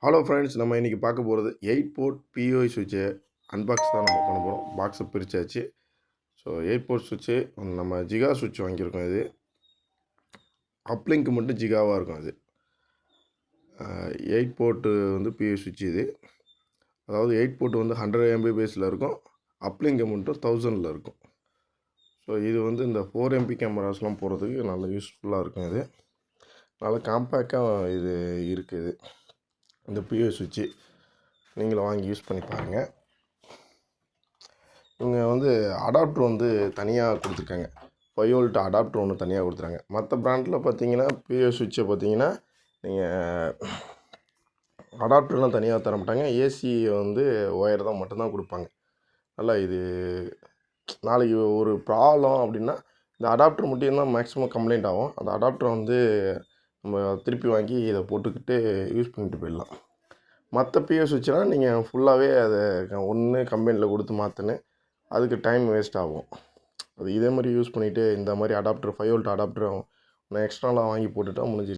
Hello friends, நம்ம இன்றைக்கி பார்க்க போகிறது 8 போர்ட் பிஓஐ சுவிட்சை அன்பாக்ஸ் தான் நம்ம பண்ண போகிறோம். பாக்ஸை பிரித்தாச்சு. ஸோ 8 போர்ட் சுவிட்சு நம்ம ஜிகா சுவிட்ச் வாங்கியிருக்கோம். இது அப்லிங்க்கு மட்டும் ஜிகாவாக இருக்கும். அது 8 போர்ட்டு வந்து பிஓஐ சுவிட்ச். இது அதாவது 8 போர்ட்டு வந்து 100 MBPSல இருக்கும். அப்லிங்க்கு மட்டும் 1000ல் இருக்கும். ஸோ இது வந்து இந்த 4 MP கேமராஸ்லாம் போகிறதுக்கு நல்ல யூஸ்ஃபுல்லாக இருக்கும். இது நல்ல காம்பேக்டாக இது இருக்குது. இந்த பிஓஐ சுவிட்சு நீங்களும் வாங்கி யூஸ் பண்ணி பாருங்கள். இவங்க வந்து அடாப்டர் வந்து தனியாக கொடுத்துருக்காங்க. 5 வோல்ட் அடாப்டர் ஒன்று தனியாக கொடுத்துருக்காங்க. மற்ற ப்ராண்டில் பார்த்தீங்கன்னா பிஓஐ சுவிட்சை பார்த்தீங்கன்னா நீங்கள் அடாப்டர்லாம் தனியாக தர மாட்டாங்க. ஏசி வந்து ஒயர் தான் மட்டும்தான் கொடுப்பாங்க. நல்லா இது நாளைக்கு ஒரு ப்ராப்ளம் அப்படின்னா இந்த அடாப்டர் மட்டும்தான் மேக்ஸிமம் கம்ப்ளைண்ட் ஆகும். அந்த அடாப்டரை வந்து நம்ம திருப்பி வாங்கி இதை போட்டுக்கிட்டு யூஸ் பண்ணிட்டு போயிடலாம். மற்ற பிஓஐ சுவிட்ச்னால் நீங்கள் ஃபுல்லாகவே அதை ஒன்று கம்பெனியில் கொடுத்து மாற்றணும். அதுக்கு டைம் வேஸ்ட் ஆகும். அது இதே மாதிரி யூஸ் பண்ணிவிட்டு இந்த மாதிரி அடாப்டர் 5 வோல்ட் அடாப்டரும் நான் எக்ஸ்ட்ராலாம் வாங்கி போட்டுவிட்டா முடிஞ்சிச்சு.